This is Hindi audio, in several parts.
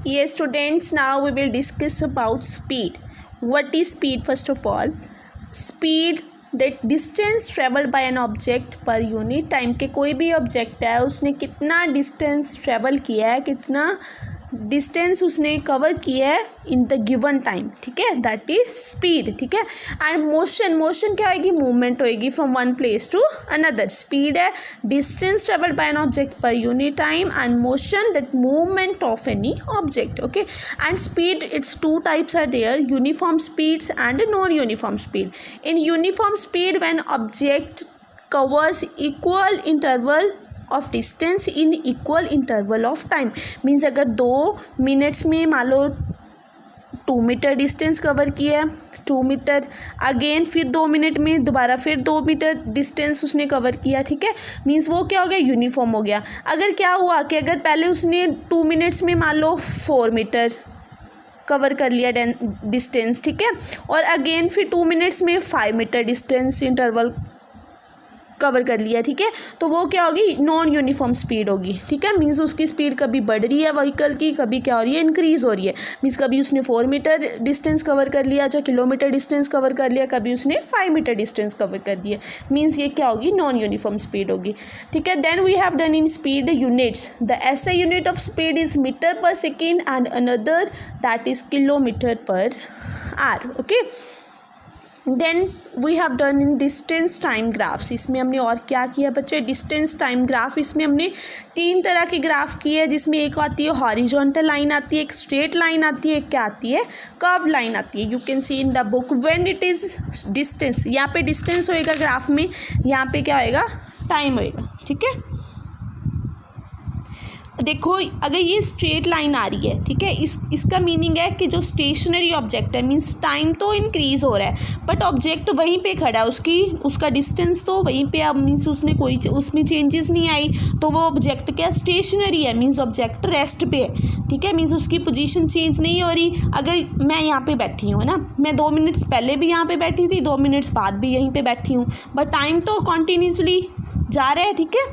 Yes, students, now we will discuss about speed. What is speed? First of all, speed that distance traveled by an object per unit time. के कोई भी ऑब्जेक्ट है उसने कितना डिस्टेंस ट्रेवल किया है, कितना डिस्टेंस उसने कवर किया है इन द गिवन टाइम, ठीक है, दैट इज स्पीड, ठीक है. एंड मोशन, मोशन क्या होएगी, मूवमेंट होएगी from one place to another. Speed है distance travelled by an object per unit time, and motion that movement of any object. Okay, and speed, it's two types are there, uniform speeds and non uniform speed. In uniform speed when object covers equal interval of distance in equal interval of time. Means अगर 2 मिनट्स में मान लो 2 मीटर डिस्टेंस कवर किया है, 2 मीटर अगेन फिर 2 मिनट में दोबारा फिर 2 मीटर डिस्टेंस उसने कवर किया, ठीक है. मीन्स वो क्या हो गया, यूनिफॉर्म हो गया. अगर क्या हुआ कि अगर पहले उसने 2 मिनट्स में मान लो 4 मीटर कवर कर लिया डिस्टेंस, ठीक है, और अगेन फिर 2 मिनट्स में 5 मीटर डिस्टेंस इंटरवल कवर कर लिया, ठीक है, तो वो क्या होगी, नॉन यूनिफॉर्म स्पीड होगी, ठीक है. मीन्स उसकी स्पीड कभी बढ़ रही है व्हीकल की, कभी क्या हो रही है, इंक्रीज़ हो रही है. मीन्स कभी उसने 4 मीटर डिस्टेंस कवर कर लिया, जो किलोमीटर डिस्टेंस कवर कर लिया, कभी उसने 5 मीटर डिस्टेंस कवर कर दिया. मीन्स ये क्या होगी, नॉन यूनिफॉर्म स्पीड होगी, ठीक है. Then we have done in speed units. The SI unit of speed is metre per second and another that is kilometre per hour. Okay, then we have done in distance time graphs. इसमें हमने और क्या किया बच्चे, डिस्टेंस टाइम ग्राफ. इसमें हमने 3 तरह के ग्राफ किए हैं, जिसमें एक आती है हॉरिजॉन्टल लाइन आती है, एक स्ट्रेट लाइन आती है, एक क्या आती है, कर्व लाइन आती है. You can see in the book when it is distance, यहाँ पे डिस्टेंस होएगा ग्राफ में, यहाँ पे क्या होएगा, टाइम होएगा, ठीक है. देखो अगर ये स्ट्रेट लाइन आ रही है, ठीक है, इसका मीनिंग है कि जो स्टेशनरी ऑब्जेक्ट है, मीन्स टाइम तो इंक्रीज़ हो रहा है बट ऑब्जेक्ट वहीं पे खड़ा है, उसका डिस्टेंस तो वहीं पे, अब मीन्स उसने कोई उसमें चेंजेस नहीं आई, तो वो ऑब्जेक्ट क्या स्टेशनरी है, मीन्स ऑब्जेक्ट रेस्ट पे है, ठीक है. मीन्स उसकी पोजीशन चेंज नहीं हो रही. अगर मैं यहाँ पे बैठी हूँ ना, मैं 2 मिनट्स पहले भी यहाँ पे बैठी थी, 2 मिनट्स बाद भी यहीं पे बैठी हूँ, बट टाइम तो कॉन्टीन्यूसली जा रहा है, ठीक है.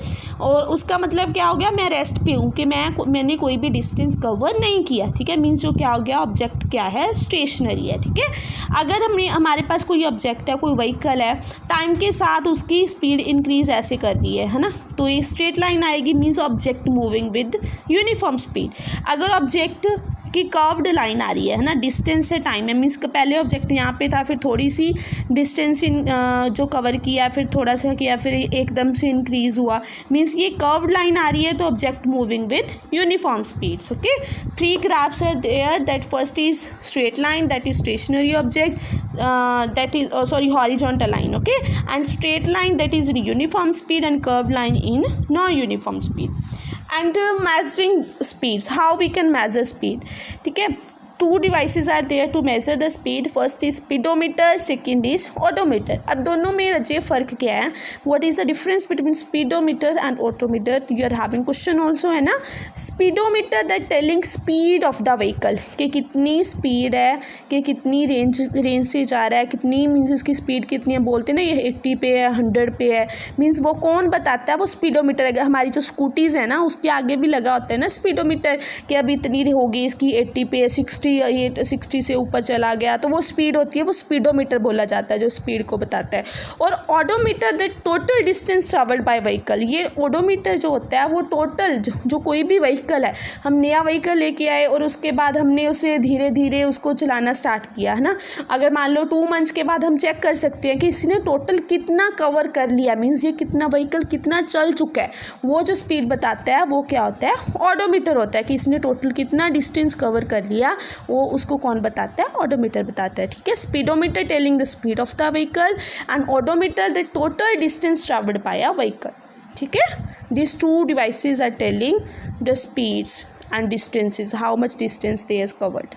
और उसका मतलब क्या हो गया, मैं रेस्ट पे हूँ कि मैंने कोई भी डिस्टेंस कवर नहीं किया, ठीक है. मीन्स जो क्या हो गया, ऑब्जेक्ट क्या है, स्टेशनरी है, ठीक है. अगर हमारे पास कोई ऑब्जेक्ट है, कोई व्हीकल है, टाइम के साथ उसकी स्पीड इंक्रीज ऐसे कर रही है ना, तो ये स्ट्रेट लाइन आएगी, means object moving with uniform speed. अगर ऑब्जेक्ट की कर्व्ड लाइन आ रही है ना, डिस्टेंस से टाइम है, मीन्स पहले ऑब्जेक्ट यहाँ पे था, फिर थोड़ी सी डिस्टेंस जो कवर किया, फिर थोड़ा सा किया, फिर एकदम से इंक्रीज़ हुआ, मीन्स ये कर्व्ड लाइन आ रही है, तो object moving with uniform speeds. Okay, 3 graphs are there. That first is straight line, that is stationary object, that is sorry horizontal line, okay, and straight line that is uniform speed, and curve line in non uniform speed. And measuring speeds, how we can measure speed, ठीक है. 2 devices are there to measure the speed. First is speedometer, second is odometer. अब दोनों में रजे फ़र्क क्या है, what is the difference between speedometer and odometer? You are having question also, है ना. speedometer that telling speed of the vehicle, कि कितनी स्पीड है, कि कितनी रेंज से जा रहा है, कितनी मीन्स उसकी स्पीड कितनी है, बोलते हैं ना ये 80 पे है, 100 पे है, मीन्स वो कौन बताता है, वो स्पीडोमीटर. अगर हमारी जो स्कूटीज़ है ना, उसके आगे भी लगा होता है ना स्पीडोमीटर, कि अब इतनी होगी इसकी 80 पे, 60 से ऊपर चला गया, तो वो स्पीड होती है, वो स्पीडोमीटर बोला जाता है, जो स्पीड को बताता है. और odometer the total distance travelled bye vehicle. ये ऑडोमीटर जो होता है वो टोटल जो कोई भी व्हीकल है, हम नया व्हीकल लेके आए और उसके बाद हमने उसे धीरे धीरे उसको चलाना स्टार्ट किया, है ना. अगर मान लो 2 मंथ्स के बाद हम चेक कर सकते हैं कि इसने टोटल कितना कवर कर लिया, मीन्स ये कितना व्हीकल कितना चल चुका है, वो जो स्पीड बताता है वो क्या होता है, ऑडोमीटर होता है, कि इसने टोटल कितना डिस्टेंस कवर कर लिया, वो उसको कौन बताता है, ऑडोमीटर बताता है, ठीक है. Speedometer telling the speed of the vehicle, and odometer the total distance travelled bye a vehicle, ठीक है. This 2 devices are telling the speeds and distances, how much distance they has covered.